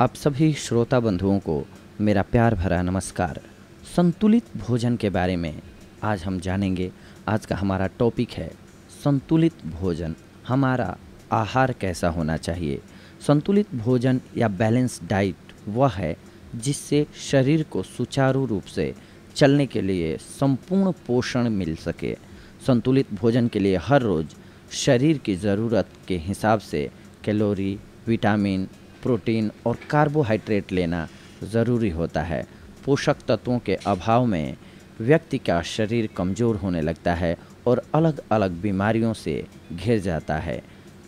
आप सभी श्रोता बंधुओं को मेरा प्यार भरा नमस्कार। संतुलित भोजन के बारे में आज हम जानेंगे। आज का हमारा टॉपिक है संतुलित भोजन। हमारा आहार कैसा होना चाहिए। संतुलित भोजन या बैलेंस डाइट वह है जिससे शरीर को सुचारू रूप से चलने के लिए संपूर्ण पोषण मिल सके। संतुलित भोजन के लिए हर रोज़ शरीर की ज़रूरत के हिसाब से कैलोरी, विटामिन, प्रोटीन और कार्बोहाइड्रेट लेना ज़रूरी होता है। पोषक तत्वों के अभाव में व्यक्ति का शरीर कमज़ोर होने लगता है और अलग अलग बीमारियों से घिर जाता है।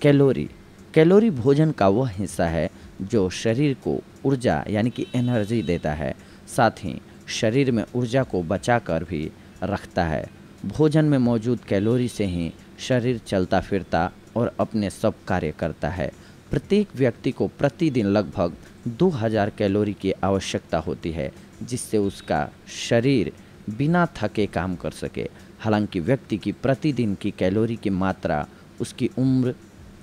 कैलोरी भोजन का वह हिस्सा है जो शरीर को ऊर्जा यानी कि एनर्जी देता है, साथ ही शरीर में ऊर्जा को बचाकर भी रखता है। भोजन में मौजूद कैलोरी से ही शरीर चलता फिरता और अपने सब कार्य करता है। प्रत्येक व्यक्ति को प्रतिदिन लगभग 2000 कैलोरी की आवश्यकता होती है, जिससे उसका शरीर बिना थके काम कर सके। हालांकि व्यक्ति की प्रतिदिन की कैलोरी की मात्रा उसकी उम्र,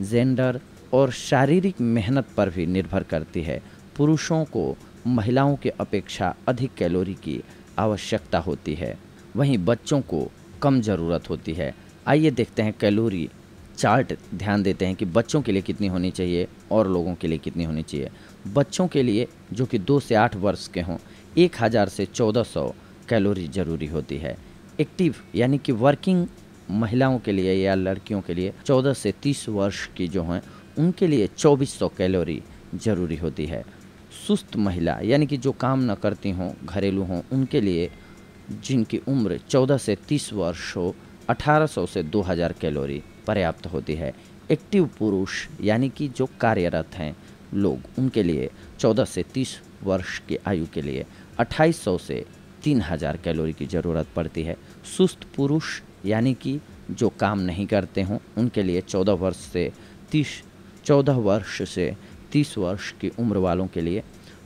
जेंडर और शारीरिक मेहनत पर भी निर्भर करती है। पुरुषों को महिलाओं की अपेक्षा अधिक कैलोरी की आवश्यकता होती है, वहीं बच्चों को कम ज़रूरत होती है। आइए देखते हैं कैलोरी चार्ट, ध्यान देते हैं कि बच्चों के लिए कितनी होनी चाहिए और लोगों के लिए कितनी होनी चाहिए। बच्चों के लिए जो कि 2 से 8 वर्ष के हों 1000 से 1400 कैलोरी ज़रूरी होती है। एक्टिव यानी कि वर्किंग महिलाओं के लिए या लड़कियों के लिए 14 से 30 वर्ष की जो हैं उनके लिए 2400 कैलोरी ज़रूरी होती है। सुस्त महिला यानी कि जो काम न करती हों, घरेलू हों, उनके लिए जिनकी उम्र 14 से 30 वर्ष हो 1800 से 2000 कैलोरी पर्याप्त होती है। एक्टिव पुरुष यानी कि जो कार्यरत हैं लोग, उनके लिए 14 से 30 वर्ष की आयु के लिए 2800 से 3000 कैलोरी की ज़रूरत पड़ती है। सुस्त पुरुष यानी कि जो काम नहीं करते हों उनके लिए 14 वर्ष से 30 वर्ष की उम्र वालों के लिए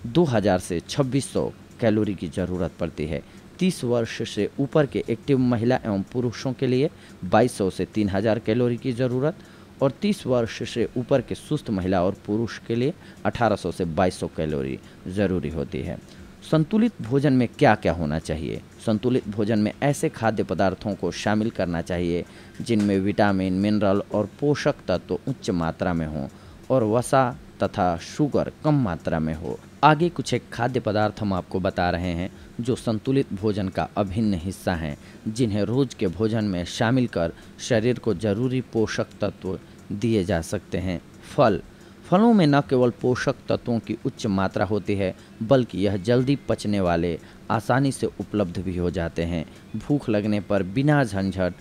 2000 से 2600 कैलोरी की ज़रूरत पड़ती है। 30 वर्ष से ऊपर के एक्टिव महिला एवं पुरुषों के लिए 2200 से 3000 कैलोरी की ज़रूरत और 30 वर्ष से ऊपर के सुस्त महिला और पुरुष के लिए 1800 से 2200 कैलोरी ज़रूरी होती है। संतुलित भोजन में क्या क्या होना चाहिए। संतुलित भोजन में ऐसे खाद्य पदार्थों को शामिल करना चाहिए जिनमें विटामिन, मिनरल और पोषक तत्व उच्च मात्रा में हों और वसा तथा शुगर कम मात्रा में हो। आगे कुछ एक खाद्य पदार्थ हम आपको बता रहे हैं जो संतुलित भोजन का अभिन्न हिस्सा हैं, जिन्हें रोज़ के भोजन में शामिल कर शरीर को जरूरी पोषक तत्व दिए जा सकते हैं। फलों में न केवल पोषक तत्वों की उच्च मात्रा होती है, बल्कि यह जल्दी पचने वाले, आसानी से उपलब्ध भी हो जाते हैं। भूख लगने पर बिना झंझट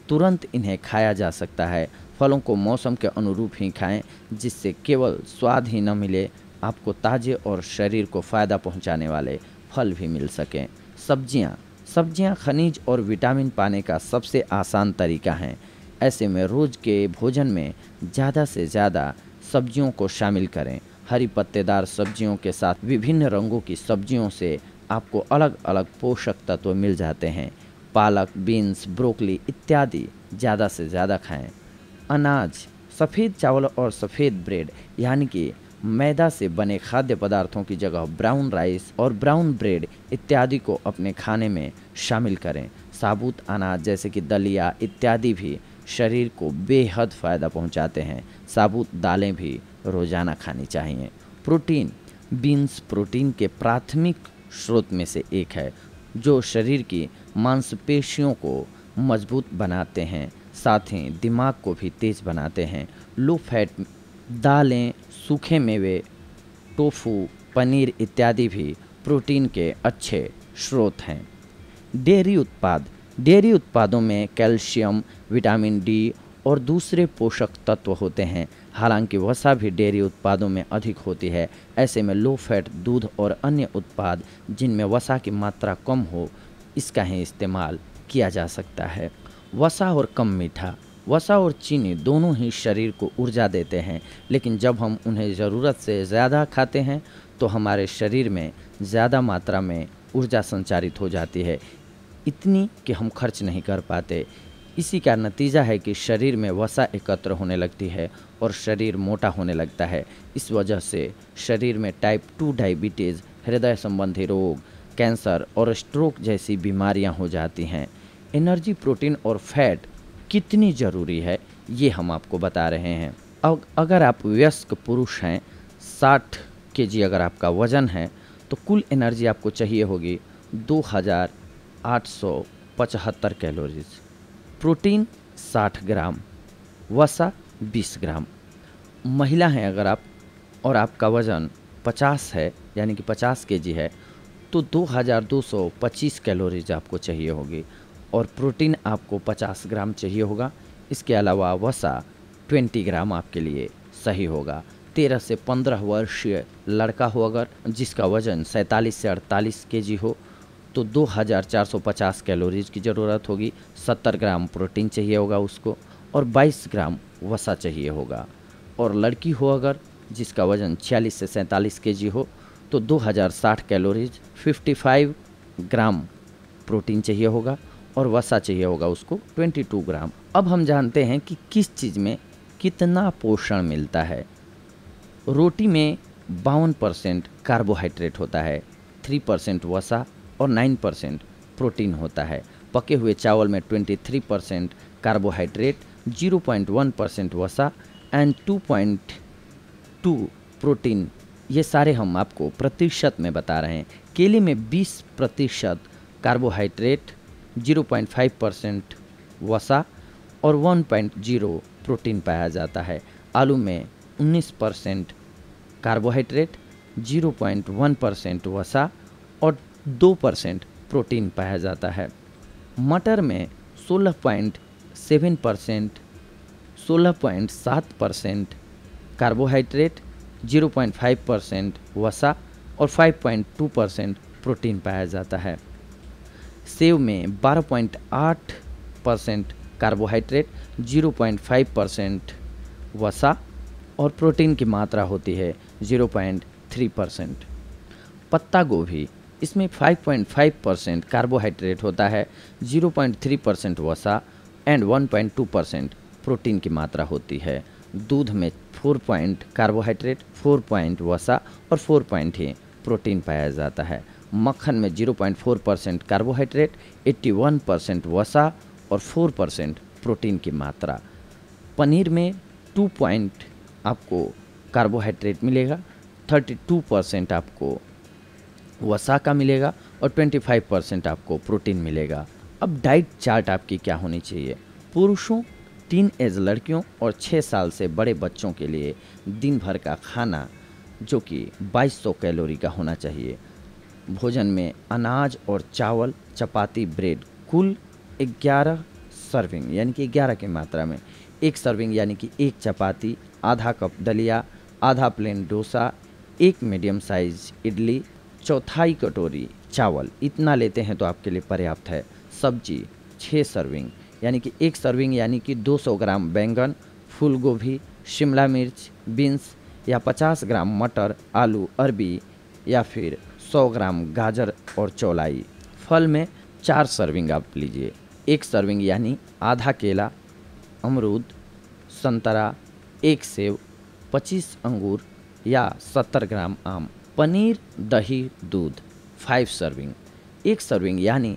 तुरंत इन्हें खाया जा सकता है। फलों को मौसम के अनुरूप ही खाएं, जिससे केवल स्वाद ही न मिले, आपको ताज़े और शरीर को फ़ायदा पहुंचाने वाले फल भी मिल सकें। सब्जियां खनिज और विटामिन पाने का सबसे आसान तरीका हैं। ऐसे में रोज़ के भोजन में ज़्यादा से ज़्यादा सब्जियों को शामिल करें। हरी पत्तेदार सब्जियों के साथ विभिन्न रंगों की सब्जियों से आपको अलग अलग पोषक तत्व मिल जाते हैं। पालक, बीन्स, ब्रोकली इत्यादि ज़्यादा से ज़्यादा खाएं। अनाज, सफ़ेद चावल और सफ़ेद ब्रेड यानी कि मैदा से बने खाद्य पदार्थों की जगह ब्राउन राइस और ब्राउन ब्रेड इत्यादि को अपने खाने में शामिल करें। साबुत अनाज जैसे कि दलिया इत्यादि भी शरीर को बेहद फ़ायदा पहुंचाते हैं। साबुत दालें भी रोज़ाना खानी चाहिए। बीन्स प्रोटीन के प्राथमिक स्रोत में से एक है, जो शरीर की मांसपेशियों को मजबूत बनाते हैं, साथ ही दिमाग को भी तेज़ बनाते हैं। लो फैट दालें, सूखे मेवे, टोफू, पनीर इत्यादि भी प्रोटीन के अच्छे स्रोत हैं। डेयरी उत्पादों में कैल्शियम, विटामिन डी और दूसरे पोषक तत्व होते हैं। हालांकि वसा भी डेयरी उत्पादों में अधिक होती है। ऐसे में लो फैट दूध और अन्य उत्पाद जिनमें वसा की मात्रा कम हो, इसका ही इस्तेमाल किया जा सकता है। वसा और कम मीठा, वसा और चीनी दोनों ही शरीर को ऊर्जा देते हैं, लेकिन जब हम उन्हें ज़रूरत से ज़्यादा खाते हैं तो हमारे शरीर में ज़्यादा मात्रा में ऊर्जा संचारित हो जाती है, इतनी कि हम खर्च नहीं कर पाते। इसी का नतीजा है कि शरीर में वसा एकत्र होने लगती है और शरीर मोटा होने लगता है। इस वजह से शरीर में टाइप 2 डायबिटीज़, हृदय संबंधी रोग, कैंसर और स्ट्रोक जैसी बीमारियां हो जाती हैं। एनर्जी, प्रोटीन और फैट कितनी ज़रूरी है ये हम आपको बता रहे हैं। अगर आप वयस्क पुरुष हैं, 60 केजी अगर आपका वज़न है, तो कुल एनर्जी आपको चाहिए होगी 2875 कैलोरीज। प्रोटीन 60 ग्राम, वसा 20 ग्राम। महिला हैं अगर आप और आपका वज़न 50 है यानी कि 50 केजी है, तो 2225 कैलोरीज आपको चाहिए होगी और प्रोटीन आपको 50 ग्राम चाहिए होगा। इसके अलावा वसा 20 ग्राम आपके लिए सही होगा। 13 से 15 वर्षीय लड़का हो अगर, जिसका वज़न 47 से 48 केजी हो, तो 2450 कैलोरीज की ज़रूरत होगी। 70 ग्राम प्रोटीन चाहिए होगा उसको और 22 ग्राम वसा चाहिए होगा। और लड़की हो अगर, जिसका वज़न 46 से 47 केजी हो, तो 2060 कैलोरीज, 55 ग्राम प्रोटीन चाहिए होगा और वसा चाहिए होगा उसको 22 ग्राम। अब हम जानते हैं कि किस चीज़ में कितना पोषण मिलता है। रोटी में 52% कार्बोहाइड्रेट होता है, 3% वसा और 9% प्रोटीन होता है। पके हुए चावल में 23% कार्बोहाइड्रेट, 0.1% वसा एंड 2.2 प्रोटीन। ये सारे हम आपको प्रतिशत में बता रहे हैं। केले में 20% कार्बोहाइड्रेट, 0.5% वसा और 1.0 प्रोटीन पाया जाता है। आलू में 19% कार्बोहाइड्रेट, 0.1% वसा और 2% प्रोटीन पाया जाता है। मटर में 16.7% कार्बोहाइड्रेट, 0.5% वसा और 5.2% प्रोटीन पाया जाता है। सेव में 12.8% कार्बोहाइड्रेट, 0.5% वसा और प्रोटीन की मात्रा होती है 0.3%। पत्ता गोभी, इसमें 5.5% कार्बोहाइड्रेट होता है, 0.3% वसा एंड 1.2% प्रोटीन की मात्रा होती है। दूध में 4 कार्बोहाइड्रेट, 4 वसा और 4 ही प्रोटीन पाया जाता है। मक्खन में 0.4% कार्बोहाइड्रेट, 81% वसा और 4% प्रोटीन की मात्रा। पनीर में 2 आपको कार्बोहाइड्रेट मिलेगा, 32% आपको वसा का मिलेगा और 25% आपको प्रोटीन मिलेगा। अब डाइट चार्ट आपकी क्या होनी चाहिए। पुरुषों, टीन एज लड़कियों और 6 साल से बड़े बच्चों के लिए दिन भर का खाना जो कि 2200 कैलोरी का होना चाहिए। भोजन में अनाज और चावल, चपाती, ब्रेड, कुल 11 सर्विंग यानी कि 11 की मात्रा में। 1 सर्विंग यानी कि 1 चपाती, आधा कप दलिया, आधा plain dosa, 1 medium size idli, चौथाई कटोरी चावल, इतना लेते हैं तो आपके लिए पर्याप्त है। सब्जी 6 सर्विंग यानी कि 1 सर्विंग यानी कि 200 ग्राम बैंगन, फूल गोभी, शिमला मिर्च, बीन्स या 50 ग्राम मटर, आलू, अरबी या फिर 100 ग्राम गाजर और चौलाई। फल में 4 सर्विंग आप लीजिए। 1 सर्विंग यानी आधा केला, अमरूद, संतरा, 1 सेब, 25 अंगूर या 70 ग्राम आम। पनीर, दही, दूध 5 सर्विंग। 1 सर्विंग यानी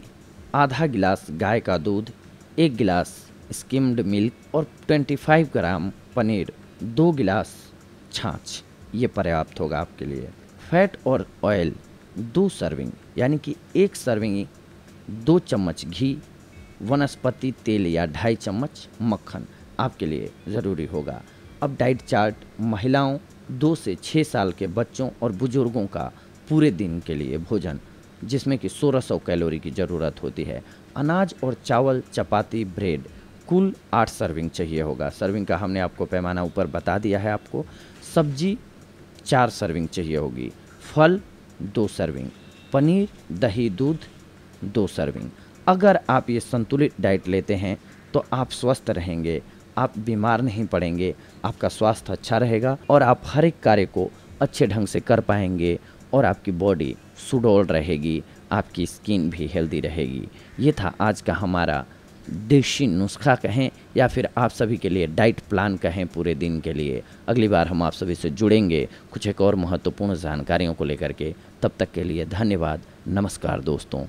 आधा गिलास गाय का दूध, 1 गिलास स्किम्ड मिल्क और 25 ग्राम पनीर, 2 गिलास छाछ, ये पर्याप्त होगा आपके लिए। फैट और ऑयल 2 सर्विंग यानी कि 1 सर्विंग 2 चम्मच घी, वनस्पति तेल या 2.5 चम्मच मक्खन आपके लिए ज़रूरी होगा। अब डाइट चार्ट। महिलाओं, 2 से 6 साल के बच्चों और बुजुर्गों का पूरे दिन के लिए भोजन, जिसमें कि 1600 कैलोरी की ज़रूरत होती है। अनाज और चावल, चपाती, ब्रेड, कुल 8 सर्विंग चाहिए होगा। सर्विंग का हमने आपको पैमाना ऊपर बता दिया है आपको। सब्जी 4 सर्विंग चाहिए होगी। फल 2 सर्विंग, पनीर, दही, दूध 2 सर्विंग। अगर आप ये संतुलित डाइट लेते हैं तो आप स्वस्थ रहेंगे, आप बीमार नहीं पड़ेंगे, आपका स्वास्थ्य अच्छा रहेगा और आप हर एक कार्य को अच्छे ढंग से कर पाएंगे और आपकी बॉडी सुडौल रहेगी, आपकी स्किन भी हेल्दी रहेगी। ये था आज का हमारा देसी नुस्खा कहें या फिर आप सभी के लिए डाइट प्लान कहें पूरे दिन के लिए। अगली बार हम आप सभी से जुड़ेंगे कुछ एक और महत्वपूर्ण जानकारियों को लेकर के। तब तक के लिए धन्यवाद। नमस्कार दोस्तों।